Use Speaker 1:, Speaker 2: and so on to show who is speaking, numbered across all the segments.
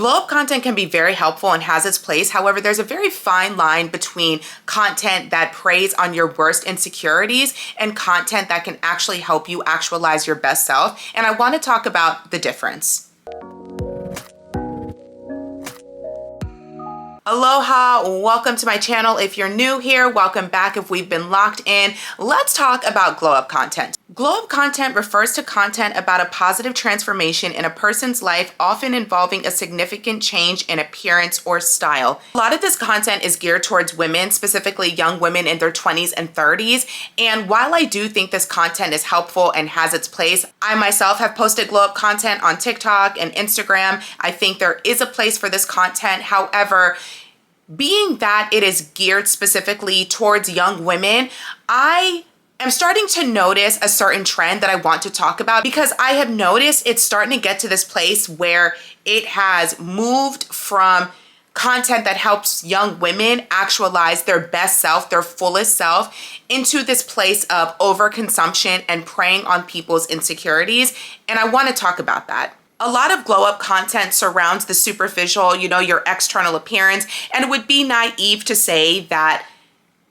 Speaker 1: Glow up content can be very helpful and has its place. However, there's a very fine line between content that preys on your worst insecurities and content that can actually help you actualize your best self. And I want to talk about the difference. Aloha, welcome to my channel. If you're new here, welcome back. If we've been locked in, let's talk about glow up content. Glow up content refers to content about a positive transformation in a person's life, often involving a significant change in appearance or style. A lot of this content is geared towards women, specifically young women in their 20s and 30s. And while I do think this content is helpful and has its place, I myself have posted glow up content on TikTok and Instagram. I think there is a place for this content. However, being that it is geared specifically towards young women, I'm starting to notice a certain trend that I want to talk about, because I have noticed it's starting to get to this place where it has moved from content that helps young women actualize their best self, their fullest self, into this place of overconsumption and preying on people's insecurities. And I want to talk about that. A lot of glow up content surrounds the superficial, your external appearance, and it would be naive to say that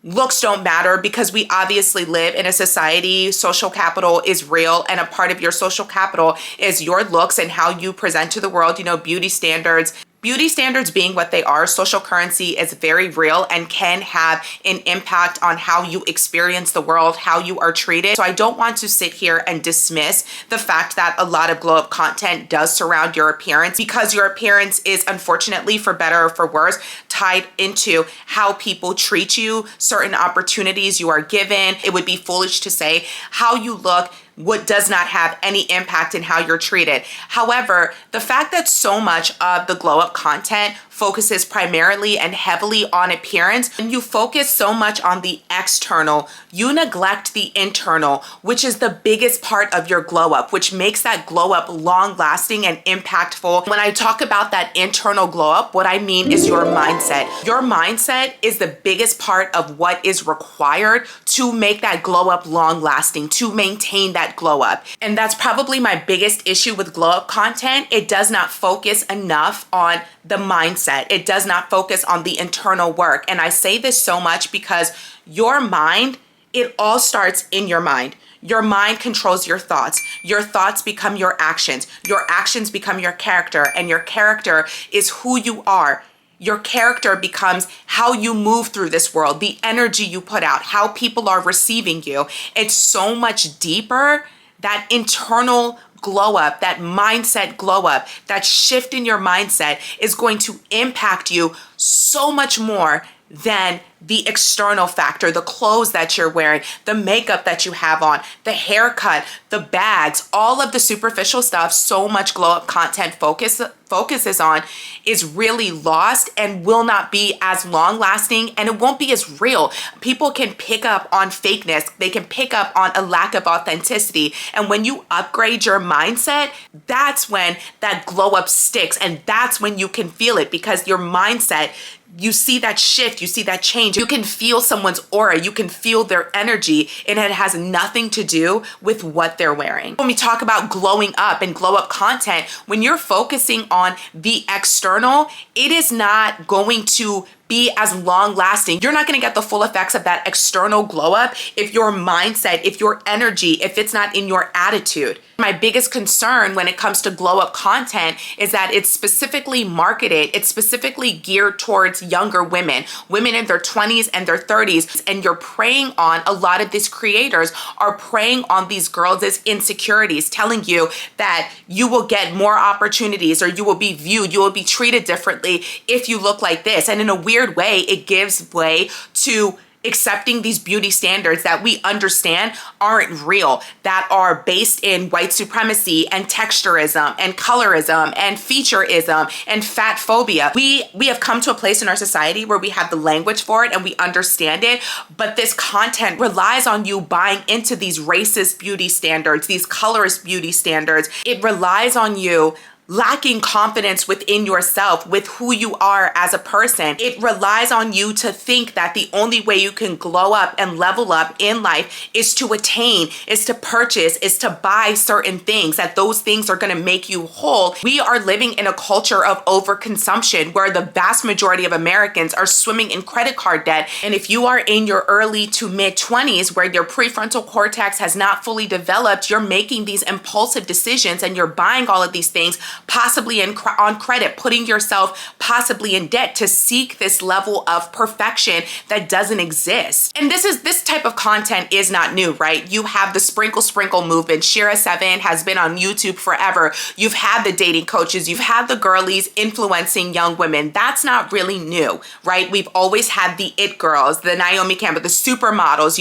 Speaker 1: looks don't matter, because we obviously live in a society. Social capital is real, and a part of your social capital is your looks and how you present to the world, beauty standards. Beauty standards being what they are, social currency is very real and can have an impact on how you experience the world, how you are treated. So I don't want to sit here and dismiss the fact that a lot of glow up content does surround your appearance, because your appearance is, unfortunately, for better or for worse, tied into how people treat you, certain opportunities you are given. It would be foolish to say how you look what does not have any impact in how you're treated. However, the fact that so much of the glow up content focuses primarily and heavily on appearance, and you focus so much on the external, you neglect the internal, which is the biggest part of your glow up, which makes that glow up long lasting and impactful. When I talk about that internal glow up, what I mean is your mindset. Your mindset is the biggest part of what is required to make that glow up long lasting, to maintain that glow up. And that's probably my biggest issue with glow up content. It does not focus enough on the mindset. It does not focus on the internal work. And I say this so much because your mind, it all starts in your mind. Your mind controls your thoughts. Your thoughts become your actions. Your actions become your character, and your character is who you are. Your character becomes how you move through this world, the energy you put out, how people are receiving you. It's so much deeper. That internal glow up, that mindset glow up, that shift in your mindset is going to impact you so much more than the external factor, the clothes that you're wearing, the makeup that you have on, the haircut, the bags, all of the superficial stuff. So much glow up content focuses on is really lost and will not be as long lasting, and it won't be as real. People can pick up on fakeness. They can pick up on a lack of authenticity. And when you upgrade your mindset, that's when that glow up sticks, and that's when you can feel it, because your mindset, you see that shift, you see that change. You can feel someone's aura, you can feel their energy, and it has nothing to do with what they're wearing. When we talk about glowing up and glow up content, when you're focusing on the external, it is not going to be as long lasting. You're not going to get the full effects of that external glow up if your mindset, if your energy, if it's not in your attitude. My biggest concern when it comes to glow up content is that it's specifically marketed, it's specifically geared towards younger women, women in their 20s and their 30s. And you're preying on, a lot of these creators are preying on these girls' insecurities, telling you that you will get more opportunities, or you will be viewed, you will be treated differently if you look like this. And in a weird way, it gives way to accepting these beauty standards that we understand aren't real, that are based in white supremacy and texturism and colorism and featureism and fat phobia. We have come to a place in our society where we have the language for it and we understand it, but this content relies on you buying into these racist beauty standards, these colorist beauty standards. It relies on you lacking confidence within yourself, with who you are as a person. It relies on you to think that the only way you can glow up and level up in life is to attain, is to purchase, is to buy certain things, that those things are going to make you whole. We are living in a culture of overconsumption where the vast majority of Americans are swimming in credit card debt. And if you are in your early to mid 20s where your prefrontal cortex has not fully developed, you're making these impulsive decisions and you're buying all of these things possibly on credit, putting yourself possibly in debt to seek this level of perfection that doesn't exist. And this type of content is not new, right? You have the sprinkle movement. Shira 7 has been on YouTube forever. You've had the dating coaches, you've had the girlies influencing young women. That's not really new, right? We've always had the it girls, the Naomi Campbell, the supermodels,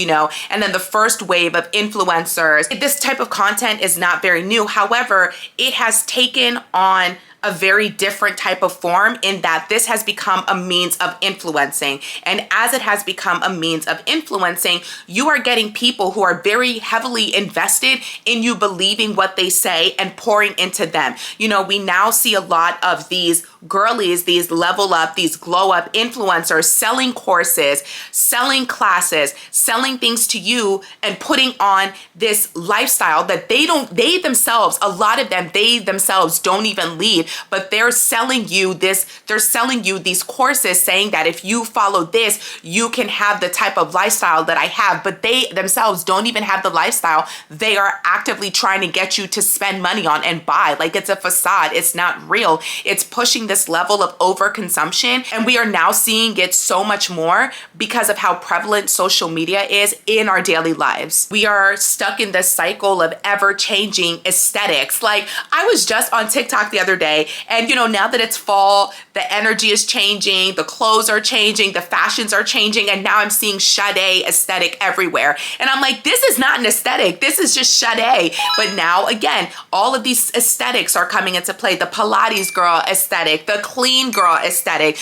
Speaker 1: and then the first wave of influencers. This type of content is not very new. However, it has taken on a very different type of form in that this has become a means of influencing. And as it has become a means of influencing, you are getting people who are very heavily invested in you believing what they say and pouring into them. We now see a lot of these girlies, these level up, these glow up influencers selling courses, selling classes, selling things to you and putting on this lifestyle that they themselves, a lot of them, they themselves don't even lead, but they're selling you these courses saying that if you follow this, you can have the type of lifestyle that I have, but they themselves don't even have the lifestyle they are actively trying to get you to spend money on and buy. Like, it's a facade. It's not real. It's pushing this level of overconsumption. And we are now seeing it so much more because of how prevalent social media is in our daily lives. We are stuck in this cycle of ever-changing aesthetics. Like, I was just on TikTok the other day, and now that it's fall, the energy is changing, the clothes are changing, the fashions are changing, and now I'm seeing Sade aesthetic everywhere. And I'm like, this is not an aesthetic, this is just Sade. But now again, all of these aesthetics are coming into play. The Pilates girl aesthetic, the clean girl aesthetic,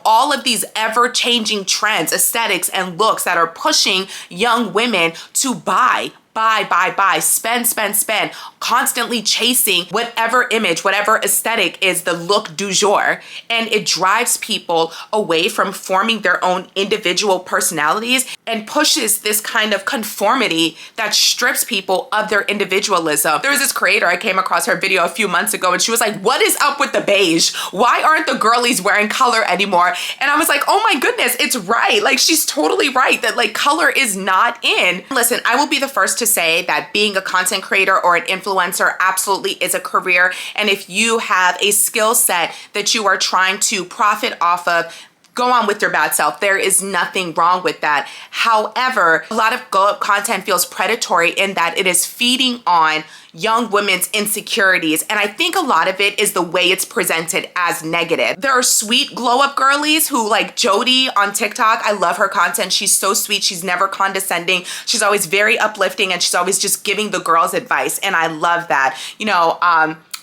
Speaker 1: all of these ever-changing trends, aesthetics, and looks that are pushing young women to buy, spend, constantly chasing whatever image, whatever aesthetic is the look du jour. And it drives people away from forming their own individual personalities and pushes this kind of conformity that strips people of their individualism. There was this creator, I came across her video a few months ago, and she was like, what is up with the beige? Why aren't the girlies wearing color anymore? And I was like, oh my goodness, it's right. Like, she's totally right that like color is not in. Listen, I will be the first to say that being a content creator or an influencer absolutely is a career. And if you have a skill set that you are trying to profit off of, go on with your bad self. There is nothing wrong with that. However, a lot of glow up content feels predatory in that it is feeding on young women's insecurities. And I think a lot of it is the way it's presented as negative. There are sweet glow up girlies who, like Jody on TikTok, I love her content. She's so sweet. She's never condescending. She's always very uplifting, and she's always just giving the girls advice. And I love that.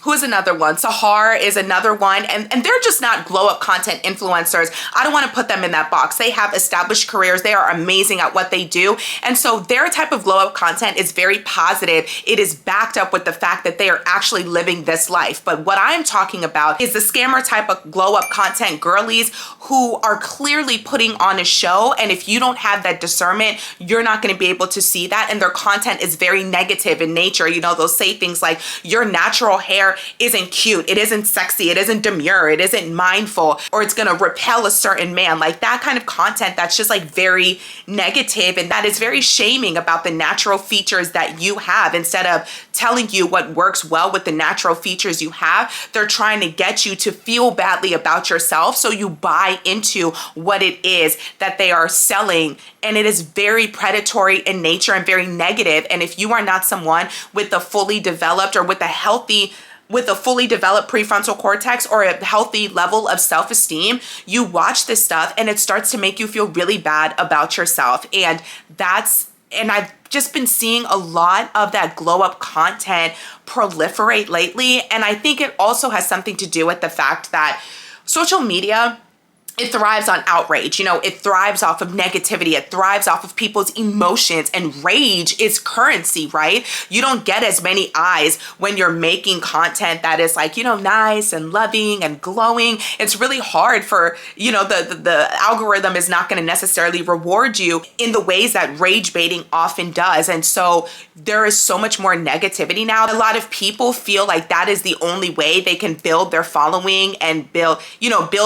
Speaker 1: Who is another one? Sahar is another one. And they're just not glow up content influencers. I don't want to put them in that box. They have established careers. They are amazing at what they do. And so their type of glow up content is very positive. It is backed up with the fact that they are actually living this life. But what I'm talking about is the scammer type of glow up content girlies who are clearly putting on a show. And if you don't have that discernment, you're not going to be able to see that. And their content is very negative in nature. They'll say things like, your natural hair isn't cute, it isn't sexy, it isn't demure, it isn't mindful, or it's gonna repel a certain man. Like, that kind of content that's just like very negative, and that is very shaming about the natural features that you have. Instead of telling you what works well with the natural features you have, they're trying to get you to feel badly about yourself so you buy into what it is that they are selling. And it is very predatory in nature and very negative. And if you are not someone with a fully developed or with a fully developed prefrontal cortex or a healthy level of self-esteem, you watch this stuff and it starts to make you feel really bad about yourself. And I've just been seeing a lot of that glow up content proliferate lately. And I think it also has something to do with the fact that social media it thrives on outrage. It thrives off of negativity. It thrives off of people's emotions, and rage is currency, right? You don't get as many eyes when you're making content that is like, nice and loving and glowing. It's really hard for, the algorithm is not going to necessarily reward you in the ways that rage baiting often does. And so there is so much more negativity now. A lot of people feel like that is the only way they can build their following and build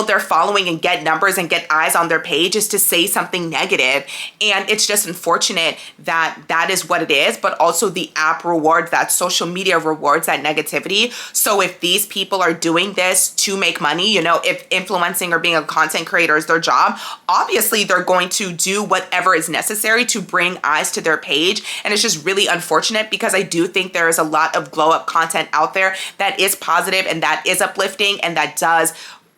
Speaker 1: their following and get numbers and get eyes on their page, is to say something negative. And it's just unfortunate that that is what it is, but also the app rewards that, social media rewards that negativity. So if these people are doing this to make money, if influencing or being a content creator is their job, obviously they're going to do whatever is necessary to bring eyes to their page. And it's just really unfortunate, because I do think there is a lot of glow up content out there that is positive and that is uplifting, and that does,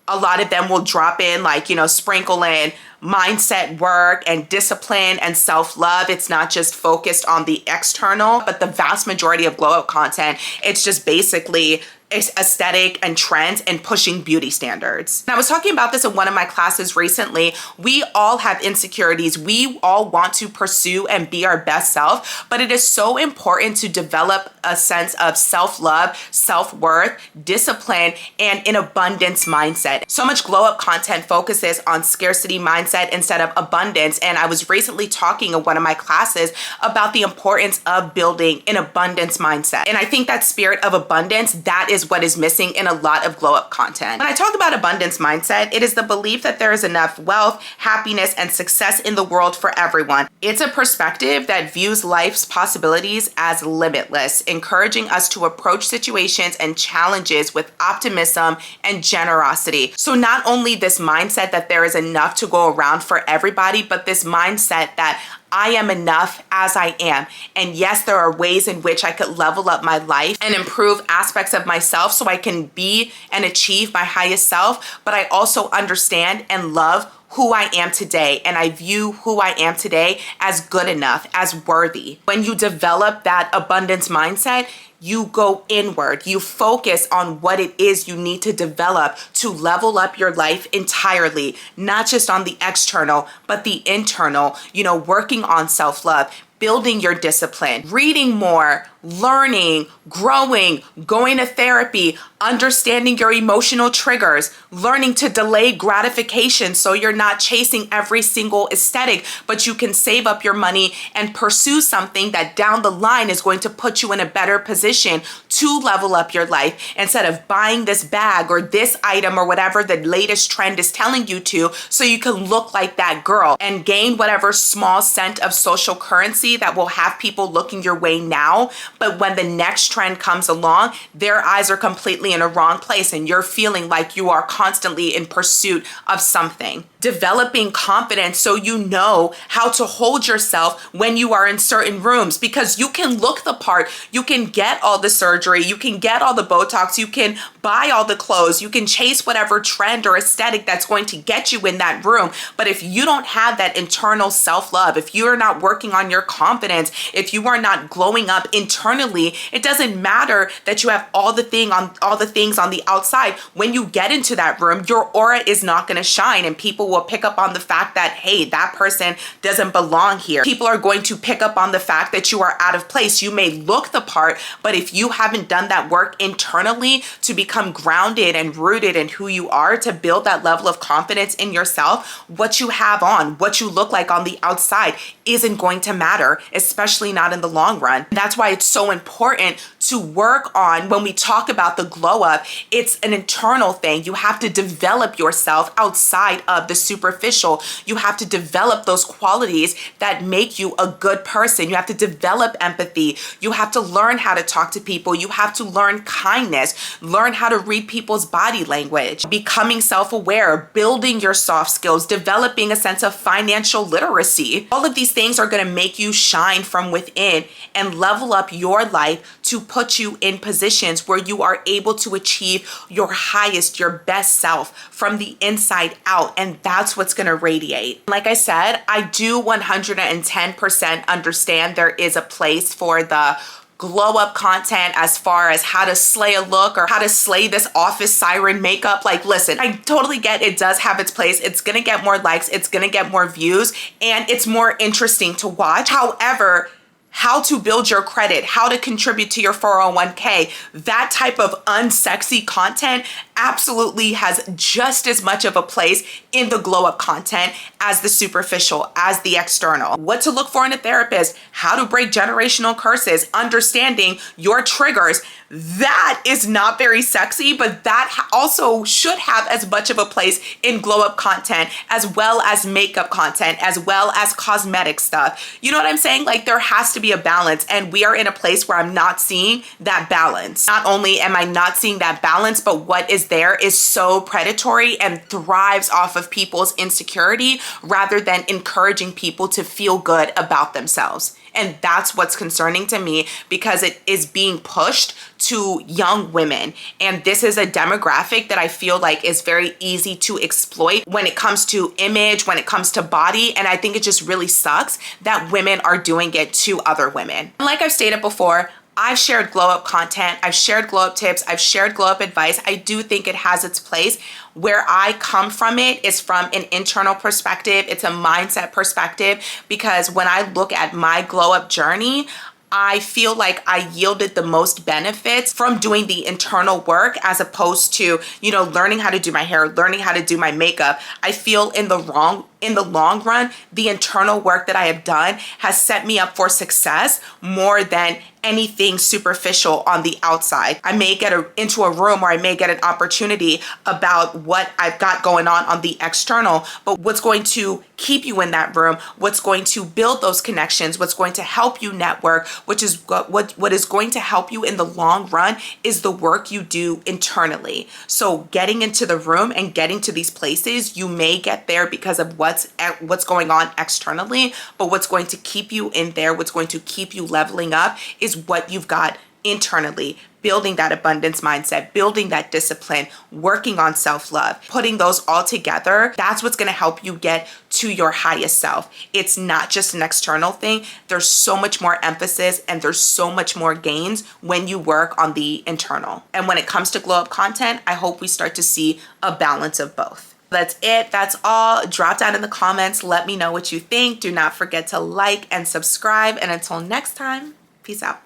Speaker 1: a lot of them will drop in, like, sprinkle in mindset work and discipline and self-love. It's not just focused on the external, but the vast majority of glow up content, it's just basically aesthetic and trends and pushing beauty standards. And I was talking about this in one of my classes recently. We all have insecurities. We all want to pursue and be our best self, but it is so important to develop a sense of self-love, self-worth, discipline, and an abundance mindset. So much glow up content focuses on scarcity mindset instead of abundance. And I was recently talking in one of my classes about the importance of building an abundance mindset. And I think that spirit of abundance, that is what is missing in a lot of glow up content. When I talk about abundance mindset, it is the belief that there is enough wealth, happiness, and success in the world for everyone. It's a perspective that views life's possibilities as limitless, encouraging us to approach situations and challenges with optimism and generosity. So not only this mindset that there is enough to go around for everybody, but this mindset that I am enough as I am. And yes, there are ways in which I could level up my life and improve aspects of myself so I can be and achieve my highest self. But I also understand and love who I am today. And I view who I am today as good enough, as worthy. When you develop that abundance mindset, you go inward. You focus on what it is you need to develop to level up your life entirely, not just on the external, but the internal, working on self-love, building your discipline, reading more, learning, growing, going to therapy, understanding your emotional triggers, learning to delay gratification so you're not chasing every single aesthetic, but you can save up your money and pursue something that down the line is going to put you in a better position to level up your life, instead of buying this bag or this item or whatever the latest trend is telling you to, so you can look like that girl and gain whatever small cent of social currency that will have people looking your way now. But when the next trend comes along, their eyes are completely in a wrong place and you're feeling like you are constantly in pursuit of something. Developing confidence so you know how to hold yourself when you are in certain rooms, because you can look the part, you can get all the surgery, you can get all the Botox, you can buy all the clothes, you can chase whatever trend or aesthetic that's going to get you in that room. But if you don't have that internal self-love, if you are not working on your confidence, if you are not glowing up internally, it doesn't matter that you have all the things on the outside. When you get into that room, your aura is not going to shine, and people will pick up on the fact that, hey, that person doesn't belong here. People are going to pick up on the fact that you are out of place. You may look the part, but if you haven't done that work internally to become grounded and rooted in who you are, to build that level of confidence in yourself, what you have on, what you look like on the outside isn't going to matter, especially not in the long run. That's why it's so important to work on, when we talk about the glow up, it's an internal thing. You have to develop yourself outside of the superficial. You have to develop those qualities that make you a good person. You have to develop empathy. You have to learn how to talk to people. You have to learn kindness, learn how to read people's body language, becoming self-aware, building your soft skills, developing a sense of financial literacy. All of these things are going to make you shine from within and level up your life to put you in positions where you are able to achieve your highest, your best self from the inside out. And that's what's going to radiate. Like I said, I do 110% understand there is a place for the glow up content as far as how to slay a look or how to slay this office siren makeup. Like, listen, I totally get it does have its place. It's gonna get more likes, it's gonna get more views, and it's more interesting to watch. However, how to build your credit, how to contribute to your 401k, that type of unsexy content absolutely has just as much of a place in the glow up content as the superficial, as the external. What to look for in a therapist, how to break generational curses, understanding your triggers. That is not very sexy, but that also should have as much of a place in glow up content, as well as makeup content, as well as cosmetic stuff. You know what I'm saying? Like, there has to be a balance, and we are in a place where I'm not seeing that balance. Not only am I not seeing that balance, but what is there is so predatory and thrives off of people's insecurity rather than encouraging people to feel good about themselves. And that's what's concerning to me, because it is being pushed to young women. And this is a demographic that I feel like is very easy to exploit when it comes to image, when it comes to body. And I think it just really sucks that women are doing it to other women. And like I've stated before, I've shared glow up content, I've shared glow up tips, I've shared glow up advice. I do think it has its place. Where I come from it is from an internal perspective. It's a mindset perspective, because when I look at my glow up journey, I feel like I yielded the most benefits from doing the internal work, as opposed to, learning how to do my hair, learning how to do my makeup. I feel in the long run, the internal work that I have done has set me up for success more than anything superficial on the outside. I may get into a room, or I may get an opportunity about what I've got going on the external, but what's going to keep you in that room, what's going to build those connections, what's going to help you network, which is what is going to help you in the long run is the work you do internally. So getting into the room and getting to these places, you may get there because of what's going on externally, but what's going to keep you in there, what's going to keep you leveling up is what you've got internally, building that abundance mindset, building that discipline, working on self-love, putting those all together. That's what's going to help you get to your highest self. It's not just an external thing. There's so much more emphasis and there's so much more gains when you work on the internal. And when it comes to glow up content, I hope we start to see a balance of both. That's it. That's all. Drop down in the comments. Let me know what you think. Do not forget to like and subscribe. And until next time, peace out.